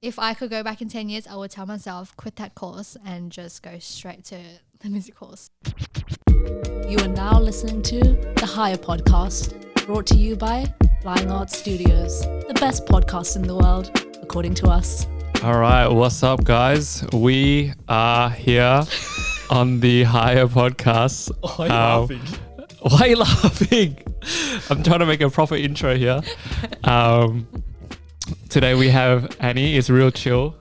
if I could go back in 10 years, I would tell myself, quit that course and just go straight to the music course. You are now listening to The Higher Podcast, brought to you by Flying Art Studios, the best podcast in the world, according to us. All right, what's up, guys? We are here on The Higher Podcast. Why are you laughing? Why are you laughing? I'm trying to make a proper intro here. Today we have Annie. It's real chill.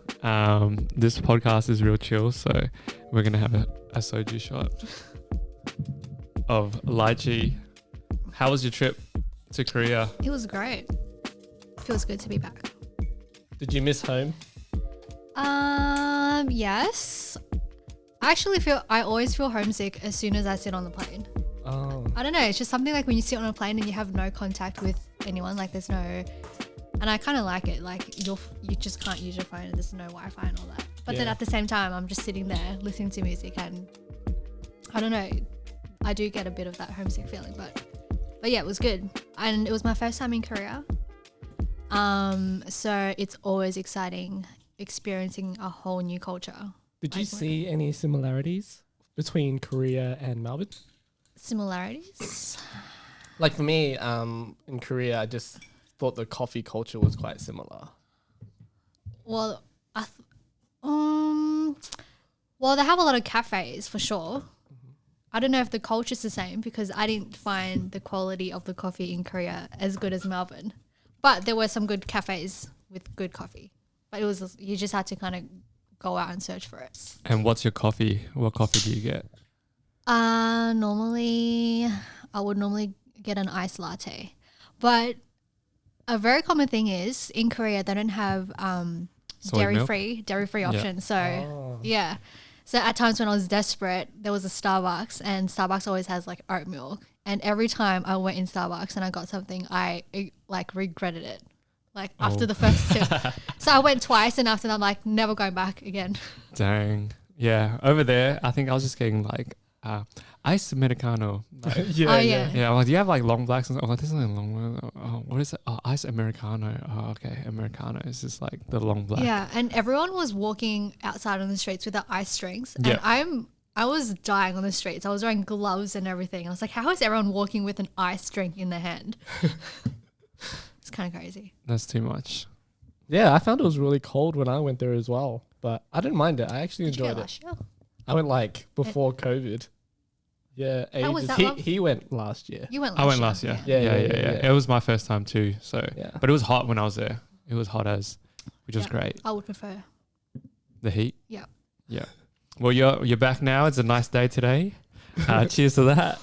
This podcast is real chill, so we're going to have a soju shot of lychee. How was your trip to Korea? It was great. Feels good to be back. Did you miss home? Yes. I always feel homesick as soon as I sit on the plane. Oh. I don't know. It's just something like when you sit on a plane and you have no contact with anyone, like there's no, and I kind of like it. Like you just can't use your phone and there's no Wi-Fi and all that. But then at the same time, I'm just sitting there listening to music and I don't know. I do get a bit of that homesick feeling, but yeah, it was good. And it was my first time in Korea. So it's always exciting experiencing a whole new culture. Did you see any similarities between Korea and Melbourne? Similarities? Like for me, in Korea, I just thought the coffee culture was quite similar. Well, they have a lot of cafes for sure. I don't know if the culture's the same because I didn't find the quality of the coffee in Korea as good as Melbourne. But there were some good cafes with good coffee. But you just had to kind of go out and search for it. And what's your coffee? What coffee do you get? I would normally get an iced latte. But a very common thing is in Korea they don't have dairy-free options. So yeah. So at times when I was desperate, there was a Starbucks and Starbucks always has like oat milk. And every time I went in Starbucks and I got something, I like regretted it. Like after the first sip. So I went twice and after that I'm like never going back again. Dang. Yeah. Over there, I think I was just getting like iced Americano. Like, Yeah. I'm like, do you have like long blacks? Oh, this is like long. Oh, what is it? Oh, iced Americano. Oh, okay. Americano is just like the long black. Yeah. And everyone was walking outside on the streets with their ice drinks. And I was dying on the streets. I was wearing gloves and everything. I was like, how is everyone walking with an ice drink in their hand? It's kind of crazy. That's too much. Yeah, I found it was really cold when I went there as well. But I didn't mind it. I actually enjoyed it. I went like before COVID. Yeah, How was that long? He went last year. You went last I year. went last year. Yeah. It was my first time too. So, Yeah. but it was hot when I was there. It was hot which was great. I would prefer. The heat. Yeah. Yeah. Well, you're back now. It's a nice day today. Cheers to that.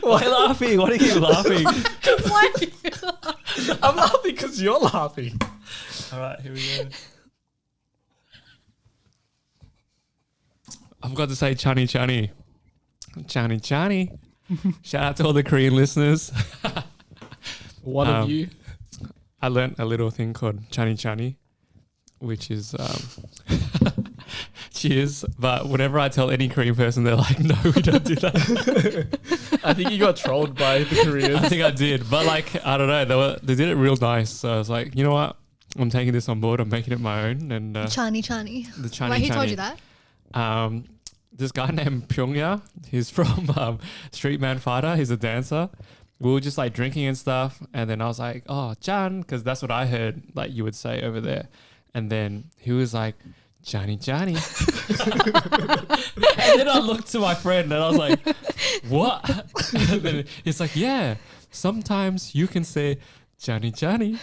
Why are you laughing? Why do you keep laughing? Why? I'm laughing because you're laughing. All right, here we go. I forgot to say chani chani. Chani chani. Shout out to all the Korean listeners. One of you. I learnt a little thing called chani chani, which is cheers. But whenever I tell any Korean person, they're like, no, we don't do that. I think you got trolled by the Koreans. I think I did. But like, I don't know. They did it real nice. So I was like, you know what? I'm taking this on board. I'm making it my own. And Chani. The chani Wait, who chani. told you that? This guy named Pyongya, he's from Street Man Fighter. He's a dancer. We were just like drinking and stuff. And then I was like, oh, Chan, because that's what I heard like you would say over there. And then he was like, Johnny. And then I looked to my friend and I was like, what? And then he's like, yeah, sometimes you can say Johnny. And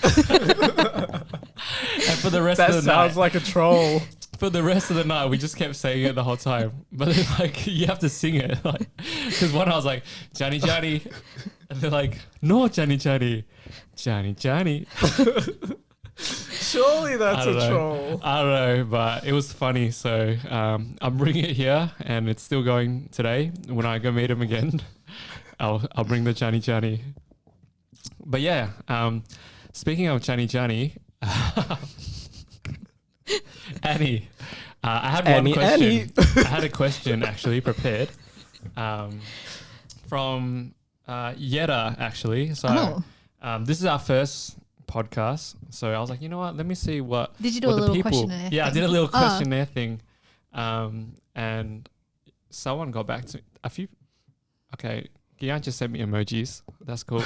for the rest of the night. That sounds like a troll. For the rest of the night, we just kept saying it the whole time. But then, like, you have to sing it. Like, because one, I was like, Johnny. And they're like, no, Johnny. Johnny. Surely that's a troll. I don't know, but it was funny. So I'm bringing it here, and it's still going today. When I go meet him again, I'll bring the Johnny. But yeah, speaking of Johnny, Annie, I had one question. I had a question actually prepared from Yetta actually. So this is our first podcast. So I was like, you know what? Let me see what. Did you do what a the little people, questionnaire? Yeah, I thing? did a little Oh. questionnaire thing, and someone got back to a few. Okay, Gian just sent me emojis. That's cool.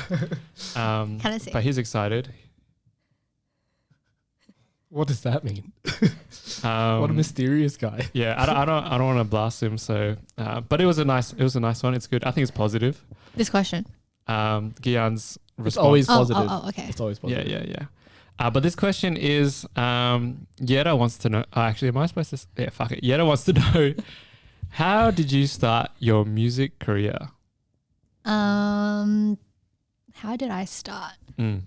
Can I see? But he's excited. What does that mean? What a Um, mysterious guy. yeah, I don't want to blast him. So, but it was a nice one. It's good. I think it's positive. This question. Gian's response. It's always positive. Oh, okay. It's always positive. Yeah. But this question is, Yeda wants to know. Actually, am I supposed to? Yeah, fuck it. Yeda wants to know, how did you start your music career? How did I start? Mm.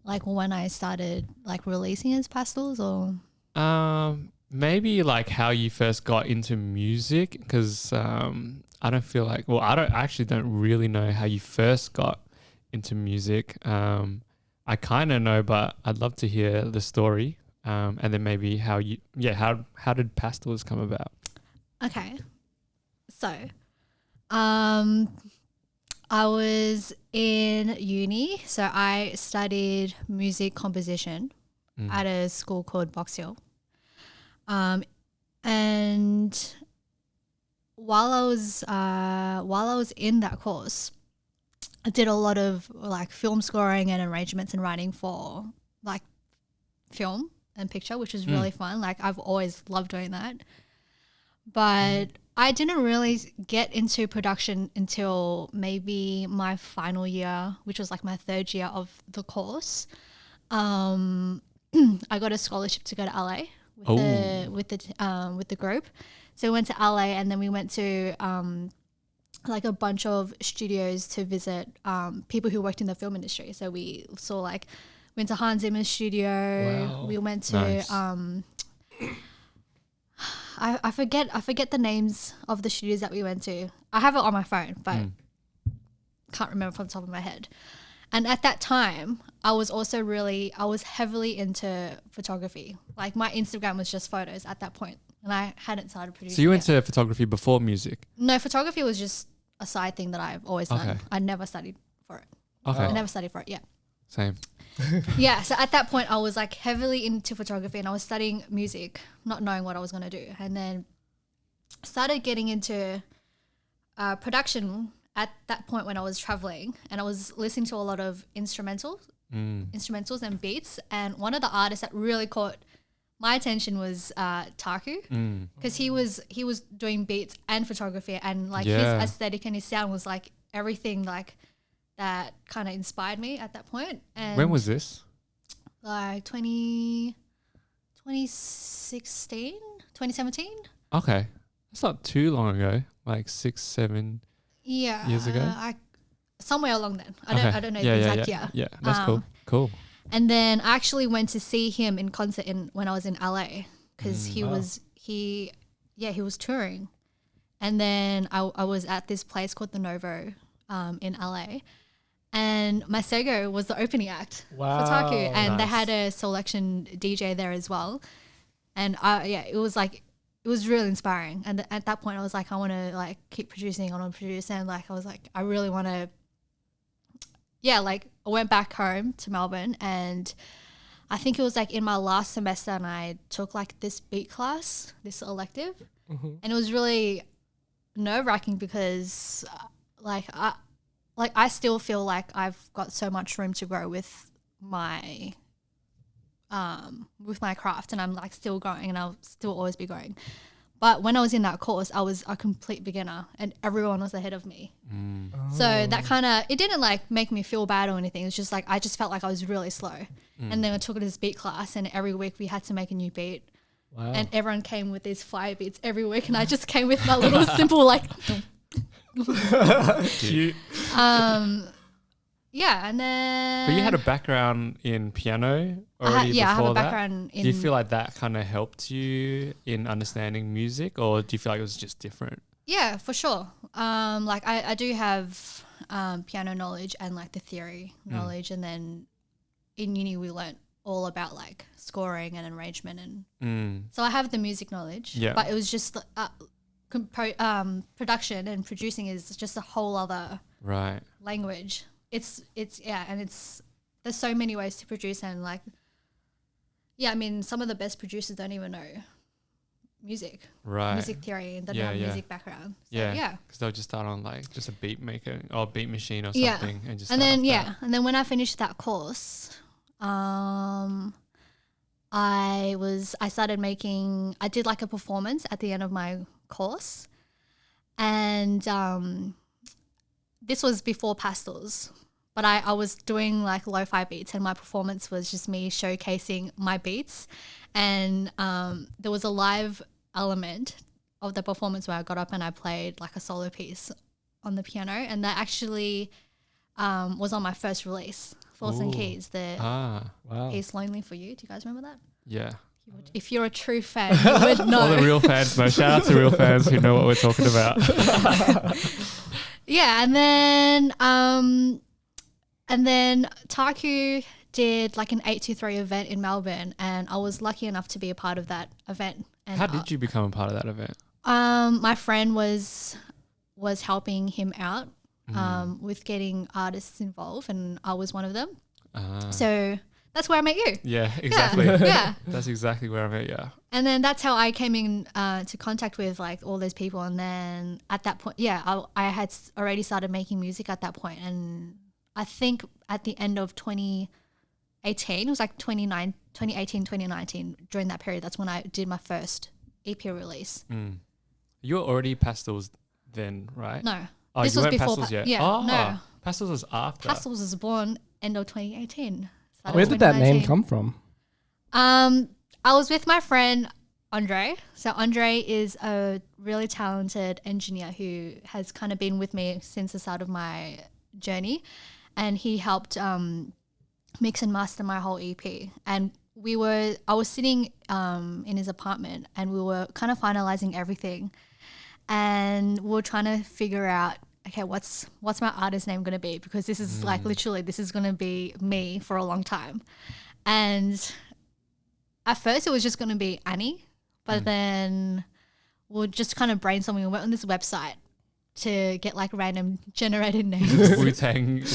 Like when I started like releasing as Pastels, or Maybe like how you first got into music, because I don't feel like, well, I actually don't really know how you first got into music. I kind of know, but I'd love to hear the story, and then maybe how did Pastels come about? okay. So, I was in uni, so I studied music composition at a school called Box Hill. And while I was in that course, I did a lot of like film scoring and arrangements and writing for like film and picture, which was really fun. Like I've always loved doing that. But I didn't really get into production until maybe my final year, which was like my third year of the course. I got a scholarship to go to LA with the group. So we went to LA, and then we went to like a bunch of studios to visit people who worked in the film industry. So we saw like went to Hans Zimmer's studio. Wow. We went to Nice. I forget the names of the studios that we went to. I have it on my phone, but can't remember from the top of my head. And at that time, I was heavily into photography. Like my Instagram was just photos at that point, and I hadn't started producing. So you went yet. to photography before music? No, photography was just a side thing that I've always done. Okay. I never studied for it. Okay, I never studied for it. Yeah. same. Yeah, so at that point I was like heavily into photography, and I was studying music, not knowing what I was going to do. And then started getting into production at that point when I was traveling, and I was listening to a lot of instrumentals and beats. And one of the artists that really caught my attention was Taku, because he was doing beats and photography, and like his aesthetic and his sound was like everything like that kind of inspired me at that point. And When was this? like 2016, 2017. Okay, that's not too long ago. Like 6-7 Yeah, years ago? somewhere along then. I don't know yeah, the exact year. Yeah, that's cool. And then I actually went to see him in concert when I was in LA, because he was touring. And then I was at this place called the Novo in LA, and Masego was the opening act for Taku, and they had a selection DJ there as well. And it was really inspiring. And at that point I was like, I want to like keep producing. I want to produce, and like I was like, I really want to. Yeah, like I went back home to Melbourne, and I think it was like in my last semester, and I took like this beat class, this elective, and it was really nerve-wracking because I still feel like I've got so much room to grow with my craft, and I'm like still growing, and I'll still always be growing. But when I was in that course, I was a complete beginner, and everyone was ahead of me. So that kind of, it didn't like make me feel bad or anything. It was just like, I just felt like I was really slow. And then I took this beat class, and every week we had to make a new beat. Wow. And everyone came with these fire beats every week, and I just came with my little simple like, Cute. yeah. And then But you had a background in piano already I have before a that? background in. Do you feel like that kind of helped you in understanding music, or do you feel like it was just different? Yeah, for sure. Like I do have piano knowledge and like the theory knowledge, and then in uni we learnt all about like scoring and arrangement, and so I have the music knowledge. Yeah. But it was just production and producing is just a whole other Right. language. It's and it's there's so many ways to produce, and like, yeah, I mean, some of the best producers don't even know music theory, and don't have music background. So, yeah. Because they'll just start on like just a beat maker or beat machine or something, and just and then when I finished that course, I did like a performance at the end of my course, and this was before Pastels, but I was doing like lo-fi beats, and my performance was just me showcasing my beats, and there was a live element of the performance where I got up and I played like a solo piece on the piano, and that actually was on my first release, Thoughts and Keys, the piece Lonely for You. Do you guys remember that? Yeah. If you're a true fan, you would know. All the real fans know. Shout out to real fans who know what we're talking about. Yeah, and then Taku did like an 823 event in Melbourne, and I was lucky enough to be a part of that event. And how did you become a part of that event? My friend was helping him out with getting artists involved, and I was one of them. So that's where I met you. Yeah, exactly. Yeah. That's exactly where I met you. And then that's how I came in to contact with like all those people. And then at that point, I had already started making music at that point. And I think at the end of 2018, it was like 2018, 2019, during that period, that's when I did my first EP release. You were already Pastels then, right? No. Oh, this you was weren't before. Pastels yet? Yeah, no. Pastels was after. Pastels was born end of 2018. Where did that name come from? I was with my friend Andre. So Andre is a really talented engineer who has kind of been with me since the start of my journey, and he helped mix and master my whole EP. And I was sitting in his apartment, and we were kind of finalizing everything, and we were trying to figure out, okay, what's my artist name going to be? Because this is like literally, this is going to be me for a long time. And at first it was just going to be Annie, but then we'll just kind of brainstorming. We went on this website to get like random generated names. Wu-Tang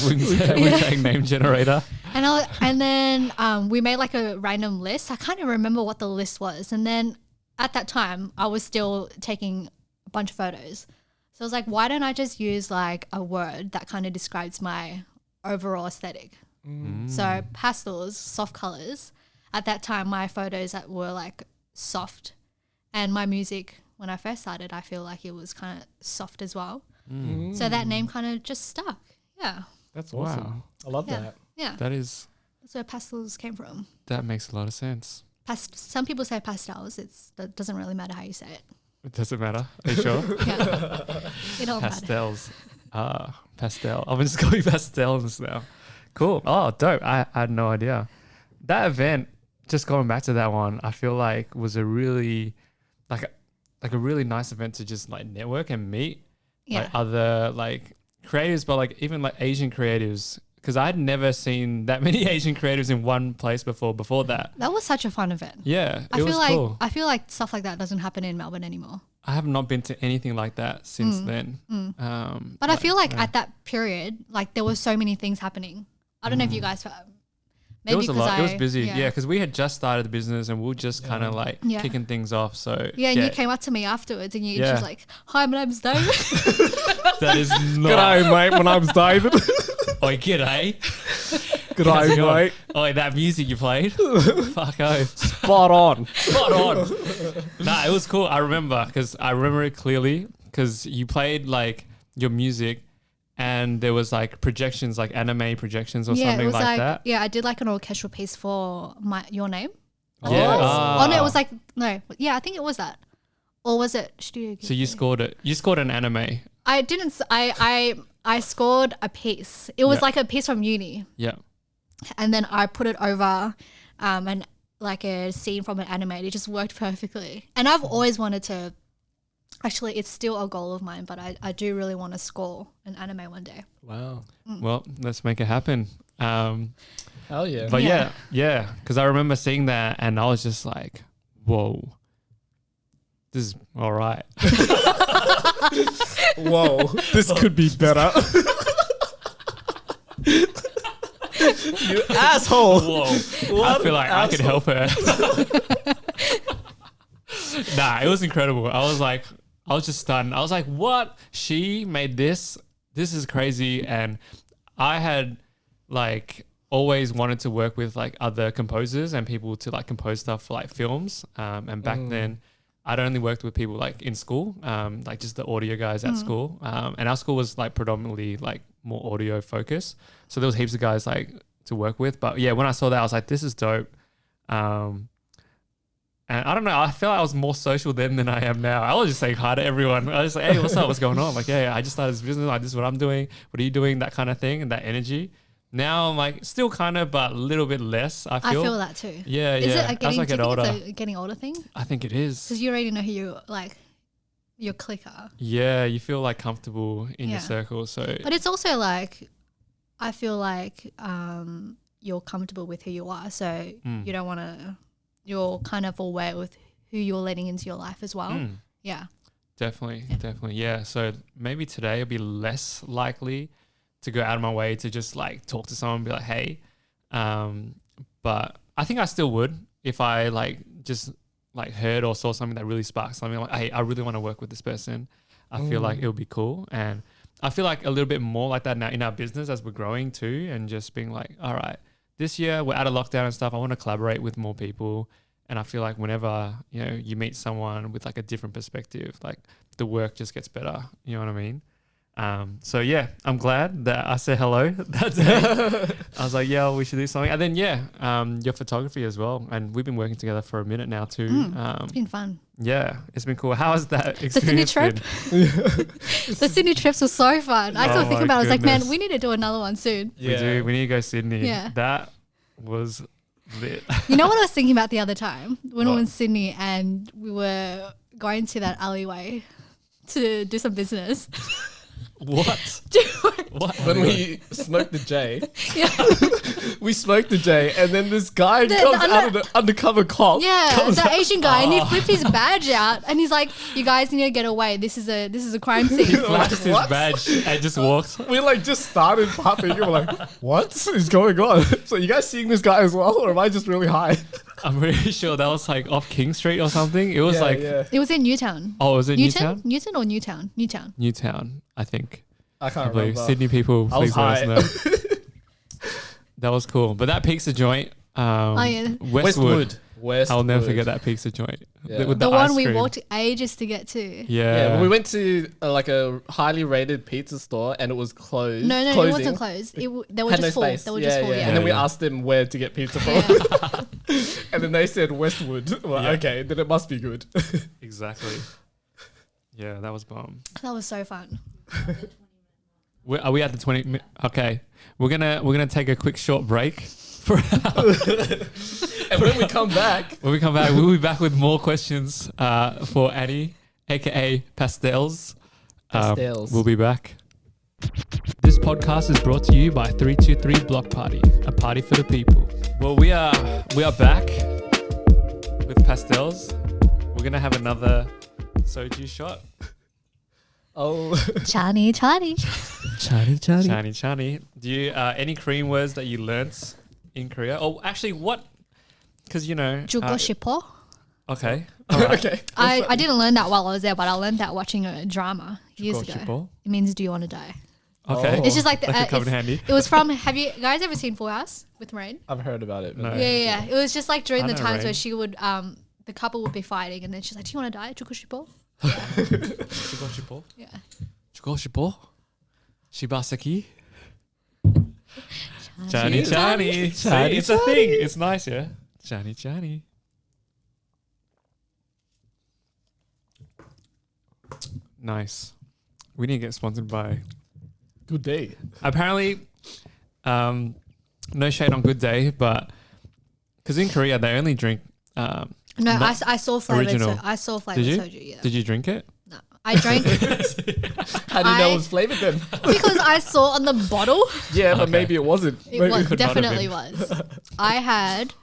name generator. And then we made like a random list. I can't even remember what the list was. And then at that time I was still taking a bunch of photos. So I was like, why don't I just use like a word that kind of describes my overall aesthetic? So pastels, soft colors. At that time, my photos were like soft, and my music, when I first started, I feel like it was kind of soft as well. So that name kind of just stuck. Yeah. That's awesome. Wow. I love that. Yeah. That's where pastels came from. That makes a lot of sense. Some people say pastels. That doesn't really matter how you say it. It doesn't matter. Are you sure? Yeah. It don't matter. Pastels. Pastel. I'm just calling pastels now. Cool. Oh, dope. I had no idea. That event, just going back to that one, I feel like was a really like a really nice event to just like network and meet like other like creatives, but like even like Asian creatives, because I'd never seen that many Asian creatives in one place before that. That was such a fun event. Yeah, it was cool. I feel like stuff like that doesn't happen in Melbourne anymore. I have not been to anything like that since then. But I feel like at that period, like there were so many things happening. I don't know if you guys maybe it was a lot. It was busy. Yeah, because we had just started the business and we were just kind of like kicking things off. So and you came up to me afterwards and you just like, hi, my name's David. That is not. G'day, mate. My name's David. Oi, g'day. G'day, mate. Oh, that music you played? Fuck off. Spot on. Nah, it was cool. I remember it clearly because you played like your music and there was like projections, like anime projections or something like that. Yeah, I did like an orchestral piece for Your Name. Yeah. Oh no, it was like, no. Yeah, I think it was that. Or was it Studio Ghibli? So you scored it. You scored an anime. I didn't. I scored a piece. It was like a piece from uni. Yeah. And then I put it over and like a scene from an anime. It just worked perfectly. And I've always wanted to, actually it's still a goal of mine, but I do really want to score an anime one day. Wow. Well, let's make it happen. Hell yeah. But yeah. Because I remember seeing that and I was just like, whoa, this is all right. Whoa, this could be better. You asshole. Whoa. I feel like I could help her. Nah, it was incredible. I was just stunned. I was like, what? She made this? This is crazy. And I had like always wanted to work with like other composers and people to like compose stuff for like films. And back then I'd only worked with people like in school, like just the audio guys at school. And our school was like predominantly like more audio focused. So there was heaps of guys like to work with. But yeah, when I saw that, I was like, this is dope. And I don't know, I feel like I was more social then than I am now. I was just saying hi to everyone. I was like, hey, what's up? What's going on? I'm like, yeah, I just started this business. Like, this is what I'm doing. What are you doing? That kind of thing and that energy. Now I'm like, still kind of, but a little bit less, I feel. I feel that too. Yeah, is yeah. It As I get older. It's a getting older thing? I think it is. Because you already know who you like, your clicker. Yeah, you feel like comfortable in your circle. So, but it's also like, I feel like you're comfortable with who you are. So you don't want to, you're kind of aware with who you're letting into your life as well. Yeah. Definitely. Yeah. So maybe today I'll be less likely to go out of my way to just like talk to someone and be like, hey. But I think I still would if I like just like heard or saw something that really sparked something. I'm like, hey, I really want to work with this person. I feel like it would be cool. And I feel like a little bit more like that now in our business as we're growing too, and just being like, all right, this year we're out of lockdown and stuff. I want to collaborate with more people. And I feel like whenever, you know, you meet someone with like a different perspective, like the work just gets better. You know what I mean? So yeah, I'm glad that I said hello that day. I was like, yeah, we should do something. And then your photography as well. And we've been working together for a minute now too. It's been fun. Yeah, it's been cool. How has that experience been? The Sydney trips were so fun. I still think about it. I was like, man, we need to do another one soon. Yeah. We do. We need to go Sydney. Yeah. That was lit. You know what I was thinking about the other time? When we were in Sydney and we were going to that alleyway to do some business. What? What? When we smoked the J. Yeah. We smoked the J and then this guy comes out of the undercover cop. Yeah, the Asian guy, and he flipped his badge out and he's like, you guys need to get away. This is a crime scene. He flashed his badge and just walked. We like just started popping and we're like, what is going on? So you guys seeing this guy as well, or am I just really high? I'm pretty sure that was like off King Street or something. It was It was in Newtown. Oh, was it Newtown? Newton or Newtown? Newtown. Newtown, I think. I can't remember. Sydney people, please let us know. That was cool. But that pizza joint, Westwood. I'll never forget that pizza joint. Yeah. The one we walked ages to get to. Yeah. We went to like a highly rated pizza store and it was closed. No, it wasn't closed. They were just full. They were just full. And then we asked them where to get pizza from. And then they said Westwood. Well, okay, then it must be good. Exactly. Yeah, that was bomb. That was so fun. Are we at the 20? Okay, we're gonna take a quick short break. And when we come back, we'll be back with more questions for Annie, aka Pastels. We'll be back. This podcast is brought to you by 323 Block Party, a party for the people. Well, we are back with Pastels. We're gonna have another soju shot. Oh, Chani. Do you any Korean words that you learnt in Korea? Oh, actually, what? Because you know, 주고 싶어. Okay. All right. Okay. I didn't learn that while I was there, but I learned that watching a drama years ago. 싶어? It means "Do you want to die?" Okay. It's just like that could come in handy. It was from. Have you guys ever seen Full House with Rain? I've heard about it. No. Yeah. It was just like during the times Rain. where she would the couple would be fighting, and then she's like, "Do you want to die?" 주고 싶어. 주고 싶어? Yeah. 주고 싶어? Shibasaki? Chani. See, it's a thing. It's nice, yeah? Chani. Nice. We need to get sponsored by Good Day. Apparently, no shade on Good Day, but because in Korea they only drink No, I saw flavored. Original. I saw flavored Did you? soju. Yeah. Did you drink it? No, I drank How do you know it was flavored then? because I saw on the bottle. Yeah, but maybe it wasn't. It Maybe was, could not have definitely been. was. I had,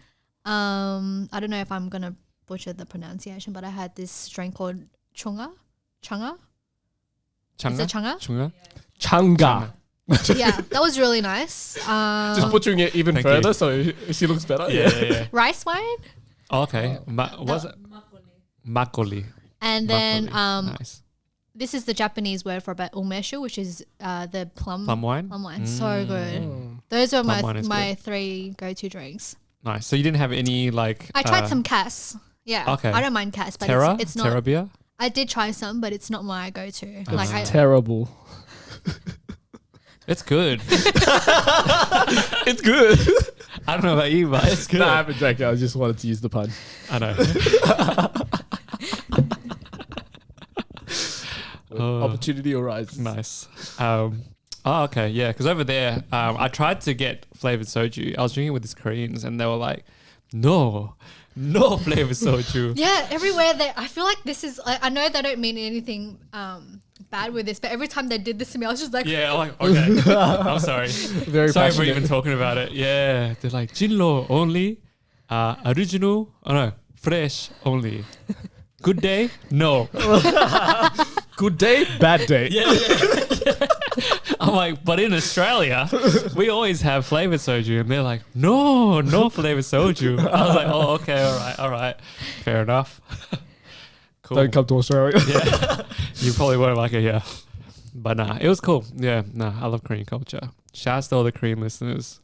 I don't know if I'm gonna butcher the pronunciation, but I had this drink called chunga. Is it chunga? Chunga? Changa. Yeah, that was really nice. Just butchering it even Thank further you. so she looks better. Yeah. Rice wine, Oh, okay. Was it? Makgeolli. and then Nice. this is the Japanese word for about umeshu, which is the plum wine? Plum wine, so good. Mm. Those are Plum wine is my 3 go-to drinks. Nice. So you didn't have any like... I tried some Cass. Yeah, Okay. I don't mind Cass, but Terra? it's not. Terra beer? I did try some, but it's not my go-to. It's Like I, Terrible. It's good. It's good. I don't know about you, but it's good. No, I haven't drank it. I just wanted to use the pun. I know. Opportunity arises. Nice. Okay, yeah. Because over there, I tried to get flavored soju. I was drinking with these Koreans, and they were like, "No flavored soju." yeah, everywhere I feel like this is. I know they don't mean anything bad with this, but every time they did this to me, I was just like, Yeah, I'm like, okay. I'm sorry. Very Sorry for passionate. even talking about it. Yeah, they're like Jinlo only, original. Oh no, fresh only. Good day? No. Good day, bad day. Yeah. I'm like, but in Australia, we always have flavored soju, and they're like, no flavored soju. I was like, oh, okay, all right, fair enough. Cool. Don't come to Australia. Yeah, you probably won't like it, yeah. But nah, it was cool. Yeah, nah, I love Korean culture. Shouts to all the Korean listeners.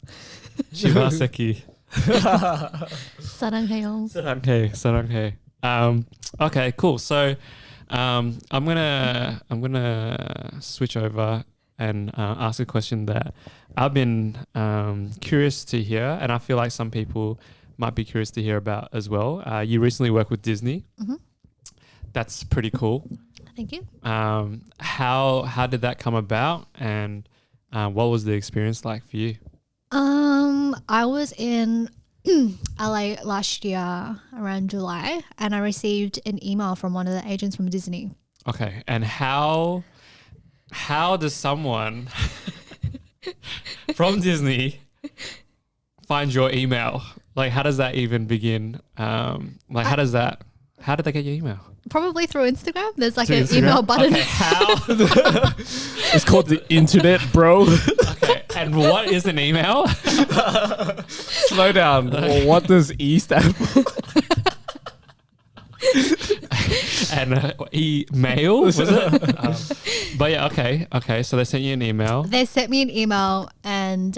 Shibaseki. 사랑해요. Saranghae. Okay, cool. So, I'm gonna switch over and ask a question that I've been curious to hear, and I feel like some people might be curious to hear about as well. You recently worked with Disney. Mhm. That's pretty cool. Thank you. How did that come about, and what was the experience like for you? I was in LA last year around July, and I received an email from one of the agents from Disney. Okay, and how does someone from Disney find your email? Like, how does that even begin? How did they get your email? Probably through Instagram. There's like Through an Instagram? email button. Okay, how? It's called the internet, bro. Okay, and what is an email? Slow down. What does E stand for? And email, was it? But yeah, okay. So they sent you an email. They sent me an email, and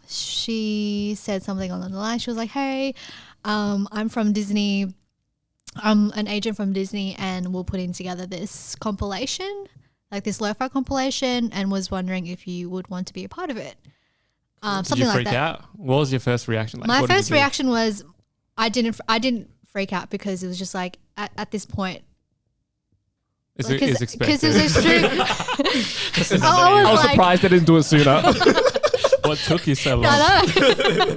she said something along the line. She was like, "Hey, I'm from Disney. I'm an agent from Disney, and we're putting together this compilation, like this lo-fi compilation, and was wondering if you would want to be a part of it." Did Something you like freak that. out? What was your first reaction? Like, My what did you first do? reaction was I didn't freak out, because it was just like at this point. Is Because expected. it was extreme. This is I amazing. I was like- surprised they didn't do it sooner. What took you so long? I know.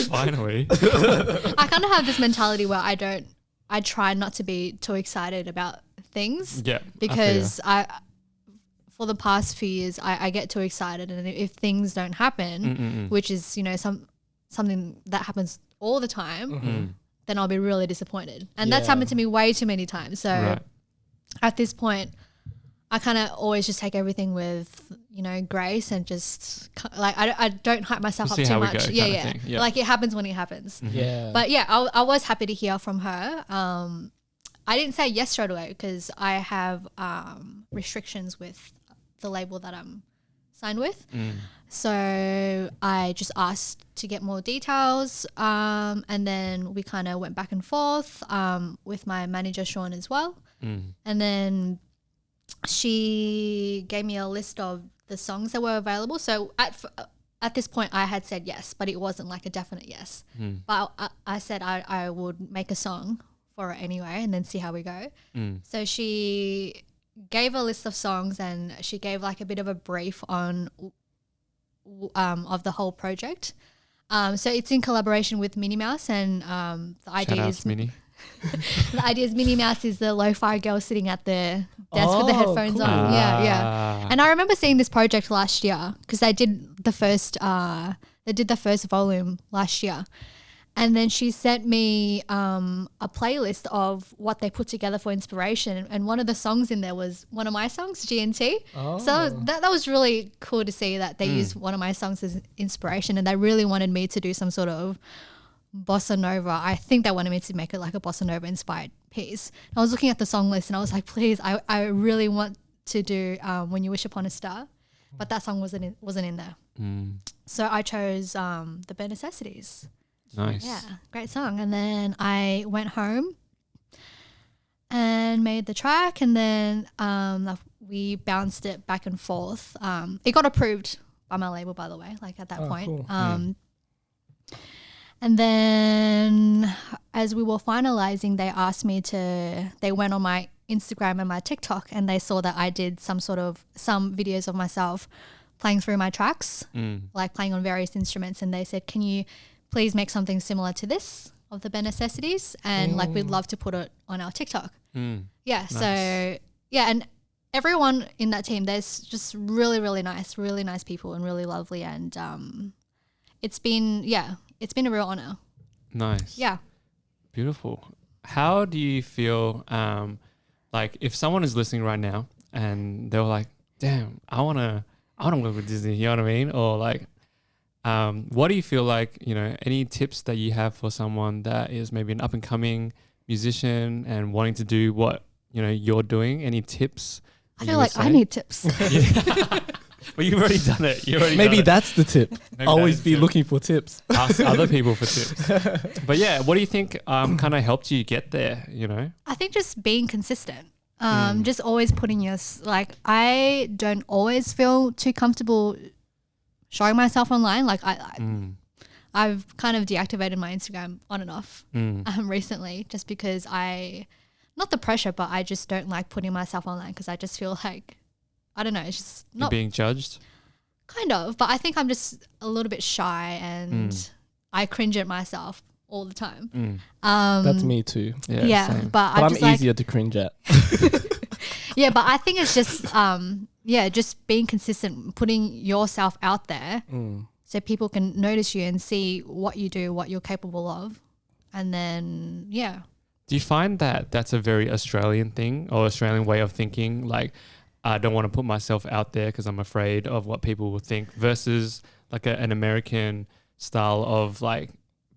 Finally. I kind of have this mentality where I try not to be too excited about things, Yeah. because for the past few years, I get too excited, and if things don't happen, which is, something that happens all the time, then I'll be really disappointed. And that's Yeah. happened to me way too many times. So Right. at this point, I kind of always just take everything with, grace, and just I don't hype myself We'll up see too how we much. go kind of thing. Yeah. Like it happens when it happens. Yeah. But yeah, I was happy to hear from her. I didn't say yes straight away, because I have restrictions with the label that I'm signed with. So I just asked to get more details, and then we kind of went back and forth with my manager Sean as well. And then she gave me a list of the songs that were available. So at this point I had said yes, but it wasn't like a definite yes. But I said I would make a song for it anyway, and then see how we go. So she gave a list of songs, and she gave like a bit of a brief on of the whole project. So it's in collaboration with Minnie Mouse, and the idea Shout out is to Minnie. the idea is Minnie Mouse is the lo-fi girl sitting at the desk with the headphones cool. on. Yeah. And I remember seeing this project last year, because they did the first volume last year, And then she sent me a playlist of what they put together for inspiration. And one of the songs in there was one of my songs, G&T. Oh. So that was really cool to see that they used one of my songs as inspiration, and they really wanted me to do some sort of bossa nova. I think they wanted me to make it like a bossa nova inspired piece. And I was looking at the song list and I was like, please, I really want to do When You Wish Upon a Star. But that song wasn't in there. So I chose The Bare Necessities. Nice. Yeah, great song. And then I went home and made the track, and then we bounced it back and forth. It got approved by my label, by the way, like at that point. Cool. And then as we were finalizing, they went on my Instagram and my TikTok, and they saw that I did some videos of myself playing through my tracks, like playing on various instruments. And they said, can you please make something similar to this of the Bare Necessities, and like we'd love to put it on our TikTok. Yeah, nice. So yeah, and everyone in that team, there's just really, really nice people and really lovely, and it's been a real honor. Nice. Yeah. Beautiful. How do you feel like if someone is listening right now and they're like, damn, I wanna work with Disney, you know what I mean? Or like what do you feel like, any tips that you have for someone that is maybe an up-and-coming musician and wanting to do what, you're doing? Any tips? I feel like I need tips. Well, you've already done it. Maybe that's the tip. Always be looking for tips. Ask other people for tips. But yeah, what do you think kind of helped you get there, I think just being consistent. Just always putting I don't always feel too comfortable showing myself online. Like I've kind of deactivated my Instagram on and off recently, just because not the pressure, but I just don't like putting myself online, because I just feel like, I don't know, it's just not You're being judged. Kind of, but I think I'm just a little bit shy, and I cringe at myself all the time. That's me too. Yeah, but I'm easier to cringe at. Yeah, but I think it's just just being consistent, putting yourself out there so people can notice you and see what you do, what you're capable of. And then, yeah. Do you find that that's a very Australian thing, or Australian way of thinking? Like, I don't want to put myself out there because I'm afraid of what people will think, versus like an American style of like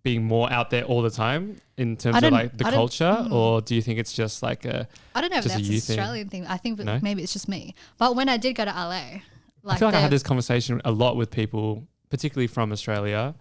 being more out there all the time in terms of like the culture? Or do you think it's just like I don't know if that's an Australian thing. I think maybe it's just me. But when I did go to LA, I feel like I had this conversation a lot with people, particularly from Australia.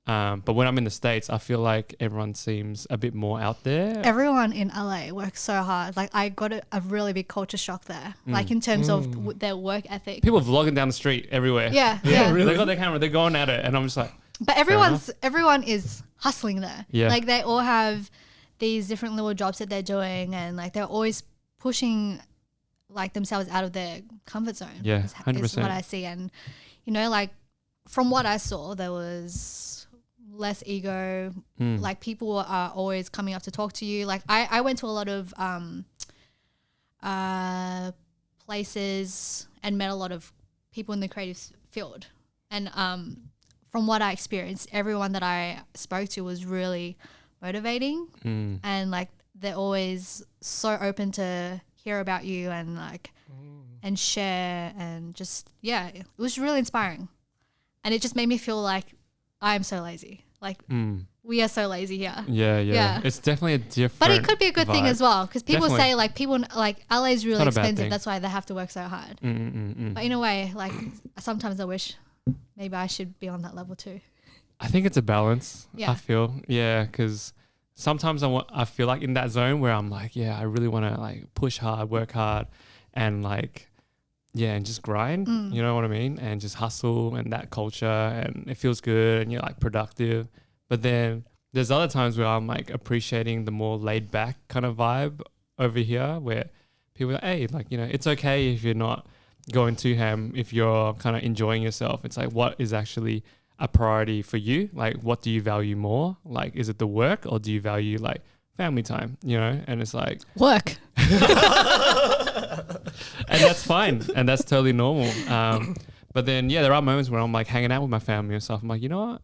But when I'm in the States, I feel like everyone seems a bit more out there. Everyone in LA works so hard. Like, I got a really big culture shock there, like in terms of their work ethic. People vlogging down the street everywhere. Yeah. Really? They got their camera, they're going at it, and I'm just like. But everyone is hustling there. Yeah. Like, they all have these different little jobs that they're doing, and like they're always pushing like themselves out of their comfort zone. Yeah, 100%. Is what I see. And like from what I saw, there was less ego. Like, people are always coming up to talk to you. Like, I went to a lot of places and met a lot of people in the creative field, and from what I experienced, everyone that I spoke to was really motivating, and like they're always so open to hear about you and like and share, and just it was really inspiring, and it just made me feel like I'm so lazy. Like we are so lazy here. Yeah. It's definitely a different. But it could be a good thing as well, because people Definitely. say like LA is really expensive. That's why they have to work so hard. But in a way, like sometimes I wish maybe I should be on that level too. I think it's a balance. Yeah. I feel, because sometimes I feel like in that zone where I'm like, I really want to like push hard, work hard, and like, and just grind. You know what I mean? And just hustle, and that culture, and it feels good, and you're like productive. But then there's other times where I'm like appreciating the more laid back kind of vibe over here, where people are like, hey, like, it's okay if you're not going too ham, if you're kind of enjoying yourself. It's like, what is actually a priority for you? Like, what do you value more? Like, is it the work, or do you value like family time, And it's like work. And that's fine, and that's totally normal. But then there are moments where I'm like hanging out with my family and stuff. I'm like, you know what,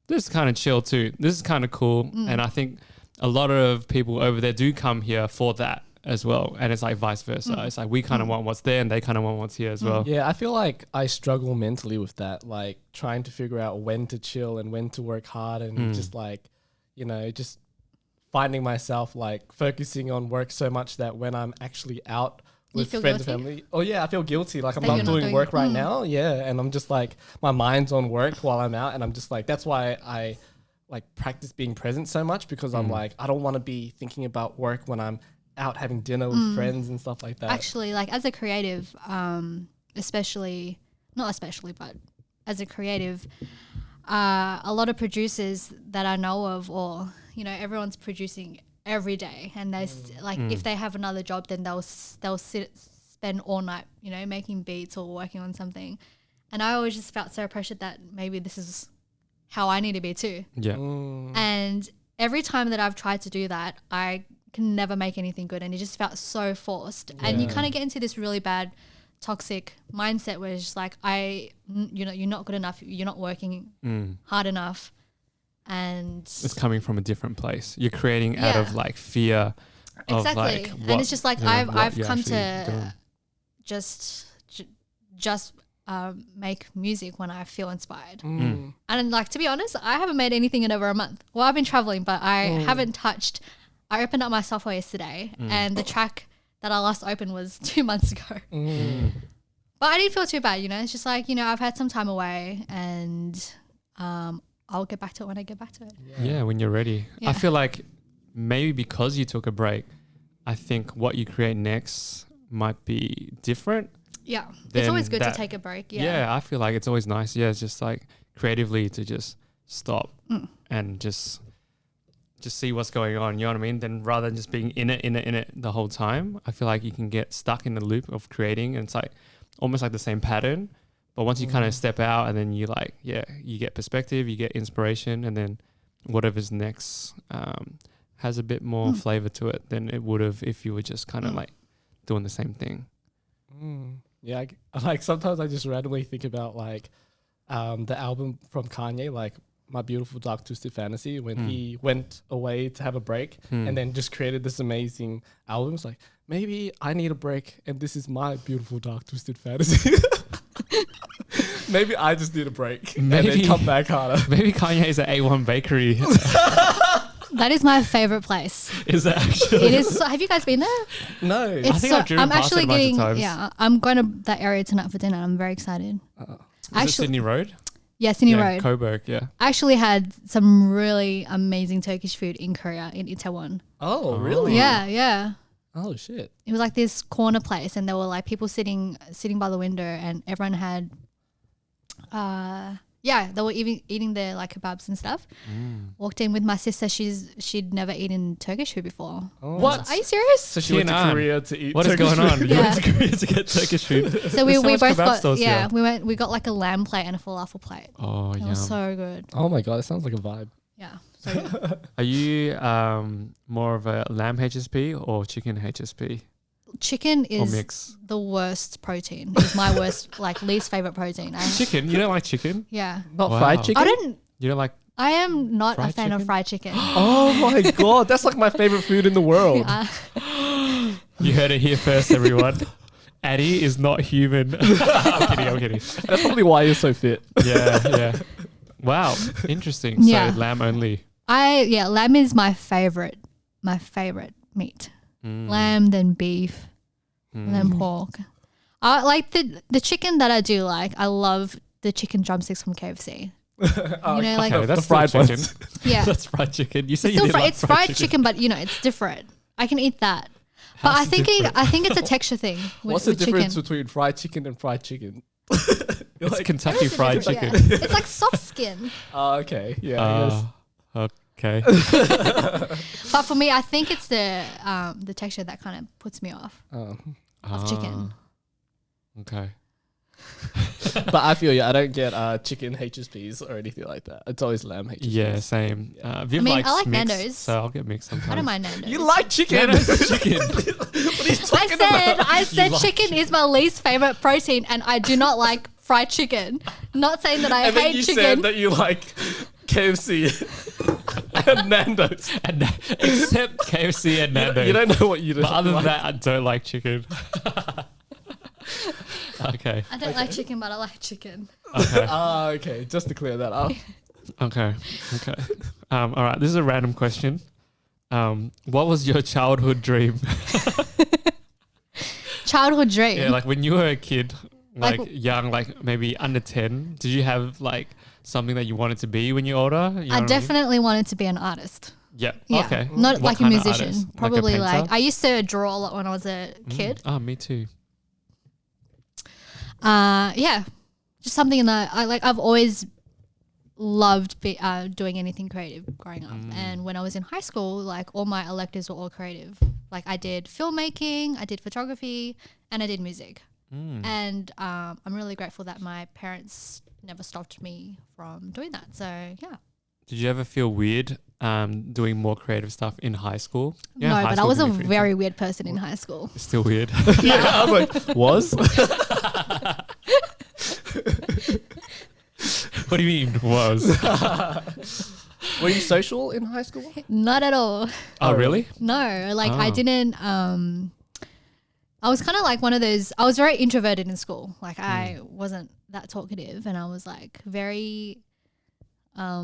this is kind of chill too. This is kind of cool. And I think a lot of people over there do come here for that as well. And it's like vice versa. It's like we kind of want what's there and they kind of want what's here as well. Yeah, I feel like I struggle mentally with that, like trying to figure out when to chill and when to work hard and just like, you know, just finding myself like focusing on work so much that when I'm actually out with friends and family, I feel guilty. Like I'm not doing work right now. Yeah. And I'm just like, my mind's on work while I'm out. And I'm just like, that's why I like practice being present so much, because I'm like, I don't want to be thinking about work when I'm out having dinner with friends and stuff like that. Actually, like as a creative, but as a creative, a lot of producers that I know of, or, you know, everyone's producing every day, and they like if they have another job, then they'll spend all night, you know, making beats or working on something. And I always just felt so pressured that maybe this is how I need to be too. Yeah. And every time that I've tried to do that, I can never make anything good, and it just felt so forced. And you kind of get into this really bad toxic mindset where it's just like, you know, you're not good enough, you're not working hard enough. And it's coming from a different place. You're creating out of like fear of like what, and it's just like I've come to doing. just make music when I feel inspired. And like, to be honest, I haven't made anything in over a month. Well, I've been traveling, but I haven't touched. I opened up my software yesterday, and the track that I last opened was 2 months ago. But I didn't feel too bad, you know. It's just like, you know, I've had some time away, and I'll get back to it when I get back to it. Yeah, when you're ready. Yeah. I feel like maybe because you took a break, I think what you create next might be different. Yeah, it's always good to take a break. Yeah, I feel like it's always nice. Yeah, it's just like creatively to just stop and just see what's going on. You know what I mean? Then rather than just being in it the whole time, I feel like you can get stuck in the loop of creating, and it's like almost like the same pattern. But once you kind of step out, and then you like, you get perspective, you get inspiration, and then whatever's next has a bit more flavor to it than it would have if you were just kind of like doing the same thing. Yeah, like sometimes I just randomly think about like the album from Kanye, like My Beautiful Dark Twisted Fantasy, when he went away to have a break and then just created this amazing album. It's like, maybe I need a break, and this is my beautiful dark twisted fantasy. Maybe I just need a break and then come back harder. Maybe Kanye's at A1 Bakery. That is my favorite place. Is that actually? It is. So, have you guys been there? No. It's I think I've driven past it a bunch of times. Yeah, I'm going to that area tonight for dinner. I'm very excited. Is it Sydney Road? Yeah, Sydney Road. Coburg, yeah. I actually had some really amazing Turkish food in Korea, in Itaewon. Oh, really? Yeah. Oh, shit. It was like this corner place, and there were like people sitting by the window, and everyone had, they were eating their like kebabs and stuff. Walked in with my sister. She'd never eaten Turkish food before. Oh. What? Are you serious? So she went to Korea to eat. What is going on? You went to Korea to get Turkish food. So we both got stores, we got like a lamb plate and a falafel plate. Oh, it was so good. Oh my god, that sounds like a vibe. Yeah. So good. Are you more of a lamb HSP or chicken HSP? Chicken is the worst protein. It's my worst, like least favorite protein. Chicken? You don't like chicken? Yeah. Not fried chicken? You don't like? I am not a fan of fried chicken. Oh my god, that's like my favorite food in the world. You heard it here first, everyone. Annie is not human. I'm kidding. That's probably why you're so fit. Yeah. Wow, interesting. Yeah. So lamb only. Lamb is my favorite meat. Lamb, then beef, and then pork. I like the chicken that I do like. I love the chicken drumsticks from KFC. Like that's the fried chicken. Yeah, that's fried chicken. You say it's you like it's fried chicken, but it's different. I can eat that. But I think it's a texture thing. What's the difference between fried chicken and fried chicken? It's Kentucky fried chicken. Yeah. It's like soft skin. Oh, okay. Yeah. I guess. Okay. But for me, I think it's the texture that kind of puts me off of chicken. Okay. But I feel you. I don't get chicken HSPs or anything like that. It's always lamb HSPs. Yeah, same. Viv I like mixed, Nando's, so I'll get mixed sometimes. I don't mind Nando's. You like chicken? Nando's is chicken. What are you talking about? I said chicken is my least favorite protein, and I do not like fried chicken. Not saying that I and then hate you chicken. said that you like KFC and Nando's. And except KFC and Nando's. You don't know what you do. But other than that, I don't like chicken. Okay. I don't like chicken, but I like chicken. Okay. Okay. Just to clear that up. Okay. All right. This is a random question. What was your childhood dream? Childhood dream. Yeah, like when you were a kid, like Like- young, like maybe under 10, did you have like something that you wanted to be when you're older? You know what I mean? definitely wanted to be an artist. Yeah. Yeah. Okay. Not What like a kind of musician. artist? Probably like, a like painter? I used to draw a lot when I was a kid. Oh, me too. Yeah. Just something that I've always loved doing anything creative growing up. And when I was in high school, like all my electives were all creative. Like I did filmmaking, I did photography, and I did music. And I'm really grateful that my parents never stopped me from doing that. So yeah. Did you ever feel weird doing more creative stuff in high school? No, high but I school was a can be pretty very weweird person in high school. fun. Still weird. Yeah, I was like, was? What do you mean was? Were you social in high school? Not at all. Oh, really? No, like I Oh. didn't. I was kind of like one of those. I was very introverted in school. Like I wasn't that talkative, and I was like very. I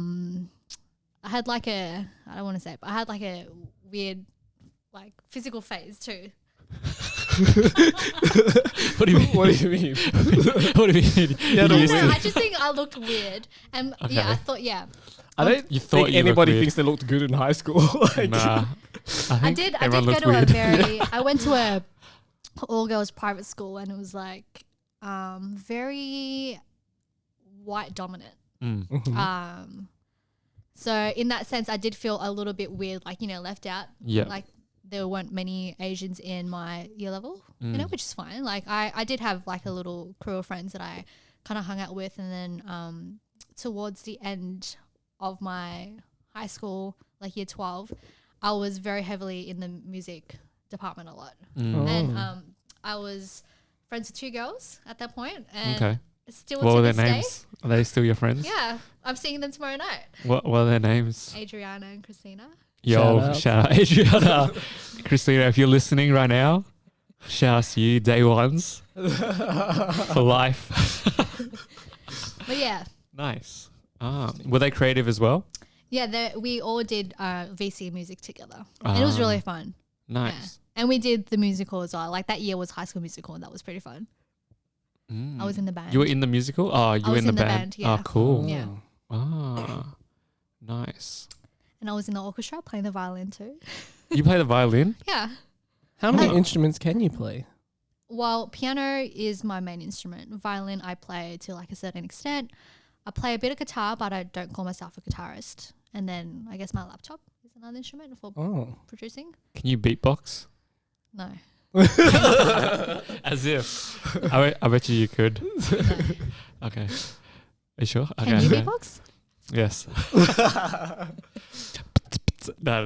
had like a. I don't want to say it, but I had like a weird, like physical phase too. What do you mean? What do you mean? What do you mean? Yeah, You no, used No, to- I just think I looked weird, and yeah, I thought I don't You thought think you looked anybody weird. thinks they looked good in high school. Like, Nah. I think did everyone go looked to weird. a very. I went to a all girls private school, and it was like very white dominant. So in that sense, I did feel a little bit weird, like left out. Yeah. Like there weren't many Asians in my year level, which is fine. Like I did have like a little crew of friends that I kind of hung out with, and then towards the end of my high school, like year 12, I was very heavily in the music department a lot. And I was friends with 2 girls at that point, and Okay. still What to were their this names? Are they still your friends? day. Yeah, I'm seeing them tomorrow night. What are their names? Adriana and Christina. Yo, Shout shout out Adriana. Christina, if you're listening right now, shout out to you, day ones for life. But yeah, Nice. Were they creative as well? yeah, we all did VC music together, and it was really fun. Yeah. Nice. And we did the musical as well. Like that year was High School Musical, and that was pretty fun. I was in the band. You were in the musical? Oh, you were was in the in the band. band, yeah. Oh, cool. Yeah. Ah, nice. And I was in the orchestra playing the violin too. You play the violin? Yeah. how many instruments can you play? Well, piano is my main instrument. Violin I play to like a certain extent. I play a bit of guitar, but I don't call myself a guitarist. And then I guess my laptop is another instrument for producing. Can you beatbox? No. As if. I bet you could. Okay. Are you sure? Can you beatbox? Yes. No.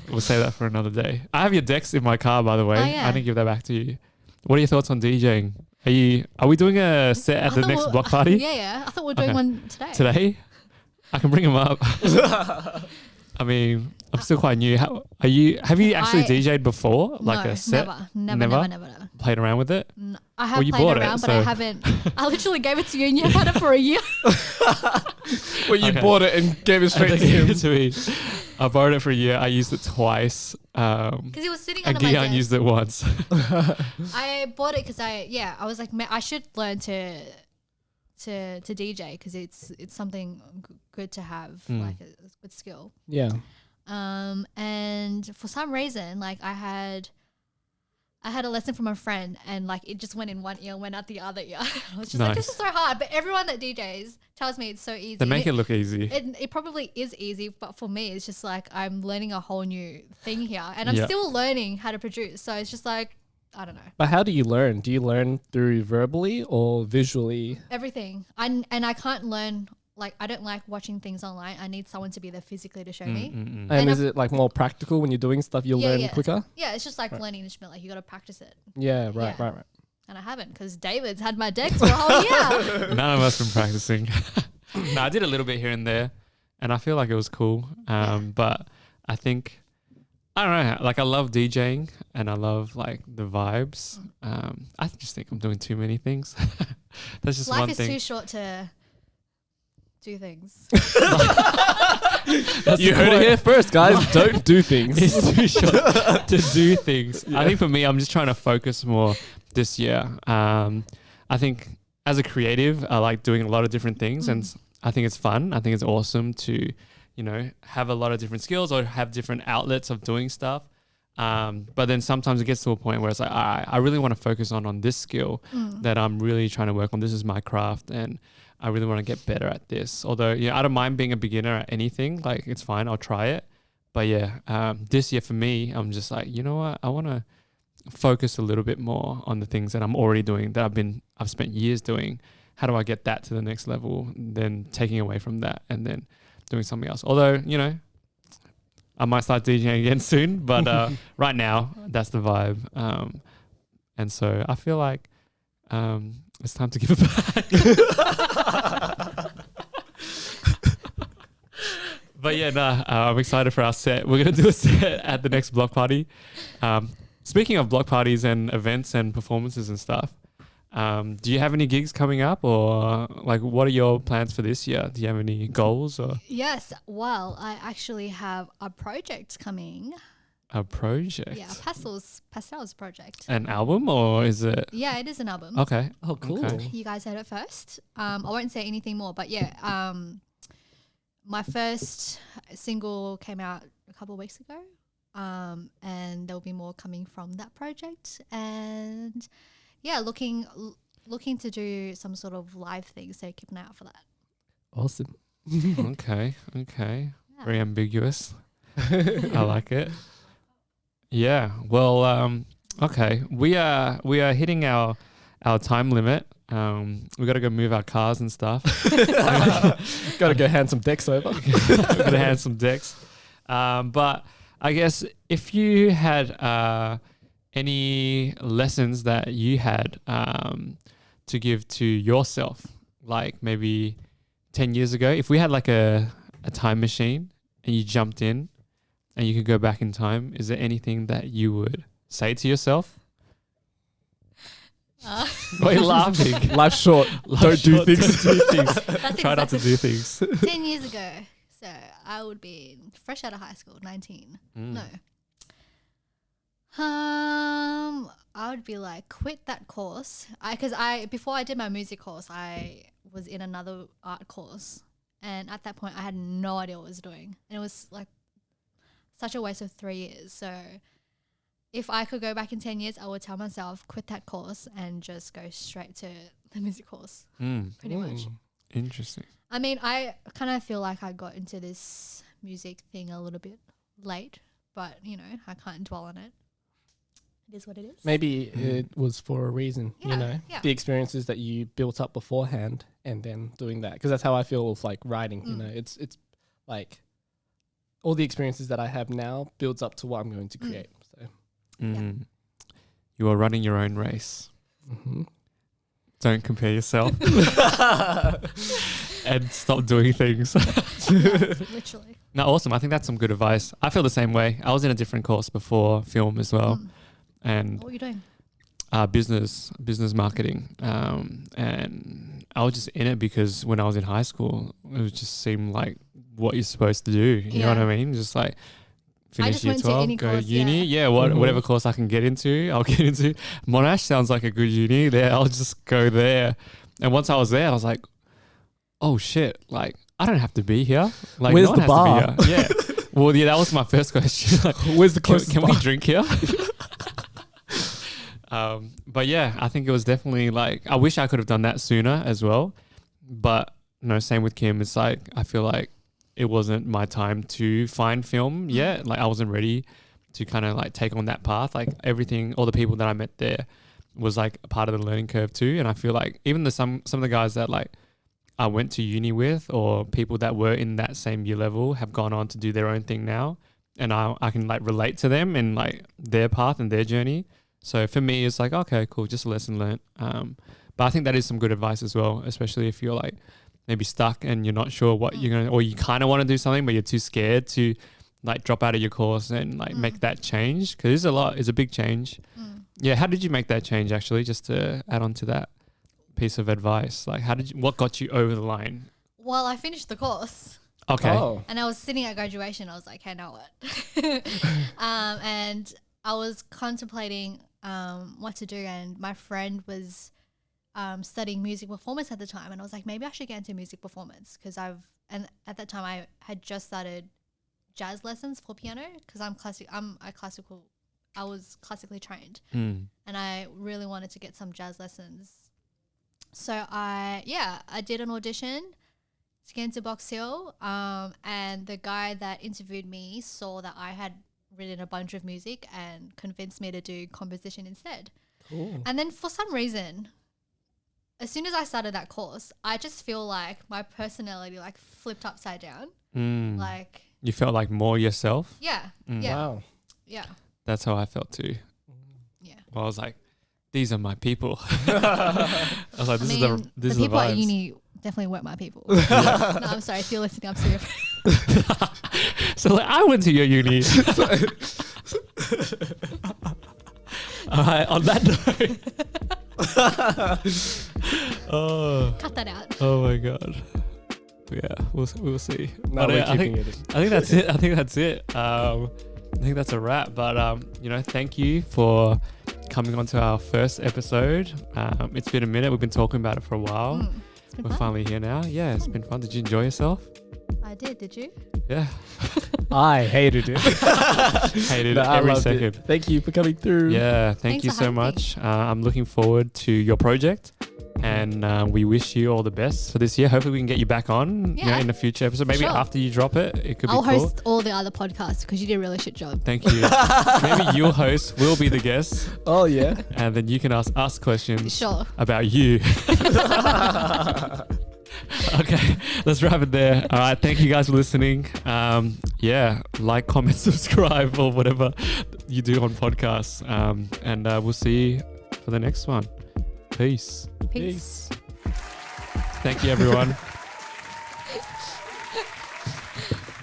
We'll save that for another day. I have your decks in my car, by the way. Oh, yeah. I didn't give that back to you. What are your thoughts on DJing? Are we doing a set at the next block party Yeah. I thought we were doing Okay. one today. today? I can bring them up. I mean, I'm still quite new. Have you actually DJ'd before? Like no, a set? never. Played around with it? I have Well, you played bought it, around, but I so- haven't. I literally gave it to you, and you've had it for a year. Well, you Okay. bought it and gave it straight They to gave him. it to me. I borrowed it for a year. I used it twice. Because it was sitting And under my Gian desk. used it once. I bought it because I was like, I should learn to DJ because it's something good to have, like a good skill. Yeah. And for some reason, like I had a lesson from a friend, and like it just went in one ear, went out the other ear. I was just like, this Nice. is so hard. But everyone that DJs tells me it's so easy. They make it look easy. It probably is easy, but for me, it's just like I'm learning a whole new thing here, and I'm Yeah. still learning how to produce. So it's just like, I don't know, But how do you learn? Do you learn through verbally or visually? everything. I can't learn. Like I don't like watching things online. I need someone to be there physically to show me. And And is it like more practical when you're doing stuff you'll learn quicker? Yeah, it's just like learning an instrument. Like you got to practice it, Yeah, right. and I haven't because David's had my decks for a whole year. None of us been practicing. No, I did a little bit here and there, and I feel like it was cool. But I think, I don't know, like I love DJing and I love like the vibes. I just think I'm doing too many things. That's just Life one is thing. too short to do things. You heard it here first, guys. Don't do things. It's too short to do things. I think for me, I'm just trying to focus more this year. I think as a creative, I like doing a lot of different things, and I think it's fun. I think it's awesome to, you know, have a lot of different skills or have different outlets of doing stuff. But then sometimes it gets to a point where it's like, all right, I really want to focus on this skill that I'm really trying to work on. This is my craft, and I really want to get better at this. Although, yeah, I don't mind being a beginner at anything. Like, it's fine. I'll try it. But yeah, this year for me, I'm just like, you know what? I want to focus a little bit more on the things that I'm already doing, that I've spent years doing. How do I get that to the next level? Then taking away from that and then doing something else. Although, you know, I might start DJing again soon, but right now, that's the vibe. And so I feel like it's time to give it back. But yeah, I'm excited for our set. We're going to do a set at the next block party. Speaking of block parties and events and performances and stuff, do you have any gigs coming up, or like what are your plans for this year? Do you have any goals? Or Yes. Well, I actually have a project coming. a project? Yeah, Pastels project. An album, or is it? Yeah, it is an album. Okay. Oh, cool. Okay. You guys heard it first. I won't say anything more, but yeah, my first single came out a couple of weeks ago, and there'll be more coming from that project. And yeah, looking to do some sort of live thing, so keep an eye out for that. Awesome. Okay. Yeah. Very ambiguous. I like it. Yeah. Well, okay. We are hitting our time limit. We got to go move our cars and stuff. Got to go hand some decks over. We're going to hand some decks. But I guess if you had any lessons that you had to give to yourself, like maybe 10 years ago, if we had like a time machine and you jumped in and you could go back in time, is there anything that you would say to yourself? Why are you laughing? Life's short. Don't do things. Don't do things. That's Try not to do things. 10 years ago. So I would be fresh out of high school, 19. No. I would be like, quit that course. Because before I did my music course, I was in another art course. And at that point, I had no idea what I was doing. And it was like such a waste of 3 years. So if I could go back in 10 years, I would tell myself, quit that course and just go straight to the music course. Pretty much. Interesting. I mean, I kind of feel like I got into this music thing a little bit late, but, you know, I can't dwell on it. It is what it is. Maybe it was for a reason, you know, yeah. the experiences that you built up beforehand and then doing that. Because that's how I feel with like writing, you know, it's like all the experiences that I have now builds up to what I'm going to create. So You are running your own race. Don't compare yourself. And stop doing things. Literally. No, awesome. I think that's some good advice. I feel the same way. I was in a different course before film as well. And What were you doing? business marketing. And I was just in it because when I was in high school, it just seemed like what you're supposed to do. You know what I mean? Just like finish year 12, go uni. Yeah, whatever course I can get into, I'll get into. Monash sounds like a good uni. There, I'll just go there. And once I was there, I was like, oh shit, like I don't have to be here. Like, where's no one the has bar? to be here. Yeah. Well, yeah, that was my first question. Like, where's the closest can bar? we drink here? But yeah, I think it was definitely like, I wish I could have done that sooner as well. But no, same with Kim. It's like, I feel like it wasn't my time to find film yet. Like I wasn't ready to kind of like take on that path. Like everything, all the people that I met there was like a part of the learning curve too. And I feel like even some of the guys that like I went to uni with, or people that were in that same year level, have gone on to do their own thing now. And I can like relate to them in like their path and their journey. So for me, it's like, okay, cool, just a lesson learned. But I think that is some good advice as well, especially if you're like maybe stuck and you're not sure what you're gonna, or you kind of want to do something but you're too scared to like drop out of your course and like make that change? Because it's a big change. Yeah, how did you make that change actually? Just to add on to that piece of advice, like what got you over the line? Well, I finished the course. Okay. Oh. And I was sitting at graduation. I was like, hey, now what? And I was contemplating what to do. And my friend was studying music performance at the time. And I was like, maybe I should get into music performance because and at that time I had just started jazz lessons for piano because I was classically trained. And I really wanted to get some jazz lessons. So I did an audition to get into Box Hill, and the guy that interviewed me saw that I had written a bunch of music and convinced me to do composition instead. Cool. And then for some reason, as soon as I started that course, I just feel like my personality like flipped upside down. Like You felt like more yourself? yeah. Wow. Yeah. That's how I felt too. Yeah. Well, I was like, these are my people. I was like, this is the people vibes. at uni definitely weren't my people. No, I'm sorry. If you're listening, I'm serious. So like, I went to your uni. All right, on that note. Cut that out. Oh my God. Yeah, we'll see. No, But, we're I keeping think it. that's it. I think that's it. I think that's a wrap. But thank you for coming on to our first episode. It's been a minute. We've been talking about it for a while. It's been We're fun. finally here now. Yeah, it's been fun. Did you enjoy yourself? I did you? Yeah. I hated it. Hated No, I every loved second. it. Thank you for coming through. Yeah, thank Thanks you for so having me. much. I'm looking forward to your project, and we wish you all the best for this year. Hopefully, we can get you back on Yeah, in a future episode. Maybe sure. after you drop it, it could I'll be cool. host all the other podcasts because you did a really shit job. Thank you. Maybe you'll host, we'll be the guest, Oh, yeah. and then you can ask us questions Sure. about you. Okay, let's wrap it there. All right, thank you guys for listening. Like, comment, subscribe, or whatever you do on podcasts. And we'll see you for the next one. Peace. Peace. Thank you, everyone.